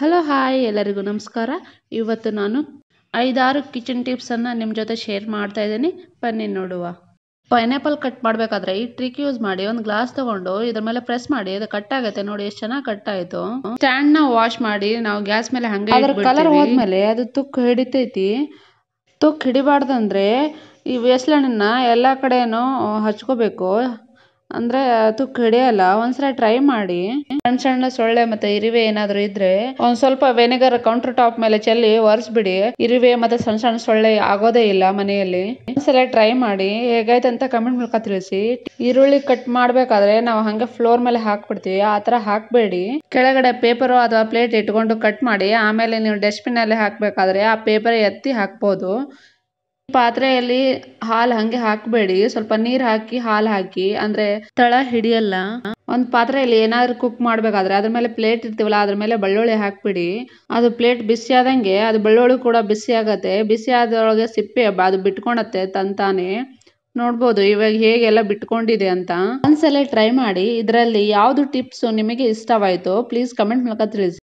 Hello hi ಎಲ್ಲರಿಗೂ ನಮಸ್ಕಾರ. ಇವತ್ತು ನಾನು 5-6 ಕಿಚನ್ ಟಿಪ್ಸನ್ನು ನಿಮ್ಮ ಜೊತೆ ಶೇರ್ ಮಾಡ್ತಾ ಇದ್ದೀನಿ. ಬನ್ನಿ ನೋಡುವ. ಪೈನಾಪಲ್ ಕಟ್ ಮಾಡಬೇಕಾದ್ರೆ ಈ ಟ್ರಿಕ್ ಯೂಸ್ ಮಾಡಿ. ಒಂದು ಗ್ಲಾಸ್ ತಗೊಂಡು ಇದ್ರ ಮೇಲೆ ಪ್ರೆಸ್ ಮಾಡಿ, ಅದು ಕಟ್ ಆಗುತ್ತೆ. ನೋಡಿ ಎಷ್ಟು ಚೆನ್ನಾಗಿ ಕಟ್ ಆಯಿತು. ಸ್ಟ್ಯಾಂಡ್ನ ವಾಶ್ ಮಾಡಿ ನಾವು ಗ್ಯಾಸ್ ಮೇಲೆ ಹಂಗೆ ಅದ್ರ ಕಲರ್ ಹೋದ್ಮೇಲೆ ಅದು ತುಕ್ಕು ಹಿಡಿತೈತಿ. ತುಕ್ಕು ಹಿಡಿಬಾರ್ದಂದ್ರೆ ಈ ವೇಸ್ಲಣ್ಣನ್ನ ಎಲ್ಲ ಕಡೆನೂ ಹಚ್ಕೋಬೇಕು. ಅಂದರೆ ತುಕ್ಕು ಹಿಡಿಯಲ್ಲ. ಒಂದ್ಸಲ ಟ್ರೈ ಮಾಡಿ. ಸಣ್ಣ ಸಣ್ಣ ಸೊಳ್ಳೆ ಮತ್ತೆ ಇರುವೆ ಏನಾದರೂ ಇದ್ರೆ ಒಂದು ಸ್ವಲ್ಪ ವೆನಿಗರ್ ಕೌಂಟರ್ ಟಾಪ್ ಮೇಲೆ ಚೆಲ್ಲಿ ಒರೆಸ್ಬಿಡಿ. ಇರುವೆ ಮತ್ತೆ ಸಣ್ಣ ಸಣ್ಣ ಸೊಳ್ಳೆ ಆಗೋದೇ ಇಲ್ಲ ಮನೆಯಲ್ಲಿ. ಒಂದ್ಸಲ ಟ್ರೈ ಮಾಡಿ. ಹೇಗಾಯ್ತು ಅಂತ ಕಮೆಂಟ್ ಮೂಲಕ ತಿಳಿಸಿ. ಈರುಳ್ಳಿ ಕಟ್ ಮಾಡಬೇಕಾದ್ರೆ ನಾವು ಹಂಗೆ ಫ್ಲೋರ್ ಮೇಲೆ ಹಾಕ್ಬಿಡ್ತೀವಿ. ಆ ಥರ ಹಾಕಬೇಡಿ. ಕೆಳಗಡೆ ಪೇಪರು ಅಥವಾ ಪ್ಲೇಟ್ ಇಟ್ಕೊಂಡು ಕಟ್ ಮಾಡಿ. ಆಮೇಲೆ ನೀವು ಡಸ್ಟ್ಬಿನ್ ಅಲ್ಲಿ ಹಾಕಬೇಕಾದ್ರೆ ಆ ಪೇಪರ್ ಎತ್ತಿ ಹಾಕ್ಬೋದು. ಪಾತ್ರೆಯಲ್ಲಿ ಹಾಲು ಹಂಗೆ ಹಾಕಬೇಡಿ. ಸ್ವಲ್ಪ ನೀರು ಹಾಕಿ ಹಾಲು ಹಾಕಿ, ಅಂದ್ರೆ ತಳ ಹಿಡಿಯಲ್ಲ. ಒಂದು ಪಾತ್ರೆಯಲ್ಲಿ ಏನಾದ್ರು ಕುಕ್ ಮಾಡಬೇಕಾದ್ರೆ ಅದ್ರ ಮೇಲೆ ಪ್ಲೇಟ್ ಇರ್ತೀವಲ್ಲ, ಅದ್ರ ಮೇಲೆ ಬೆಳ್ಳುಳ್ಳಿ ಹಾಕ್ಬಿಡಿ. ಅದು ಪ್ಲೇಟ್ ಬಿಸಿ ಆದಂಗೆ ಅದು ಬೆಳ್ಳುಳ್ಳಿ ಕೂಡ ಬಿಸಿ ಆಗತ್ತೆ. ಬಿಸಿ ಆದೊಳಗೆ ಸಿಪ್ಪೆ ಅದು ಬಿಟ್ಕೊಳತ್ತೆ ತಂತಾನೆ. ನೋಡ್ಬೋದು ಇವಾಗ ಹೇಗೆಲ್ಲ ಬಿಟ್ಕೊಂಡಿದೆ ಅಂತ. ಒಂದ್ಸಲ ಟ್ರೈ ಮಾಡಿ. ಇದರಲ್ಲಿ ಯಾವ್ದು ಟಿಪ್ಸ್ ನಿಮಗೆ ಇಷ್ಟವಾಯಿತು ಪ್ಲೀಸ್ ಕಮೆಂಟ್ ಮೂಲಕ ತಿಳಿಸಿ.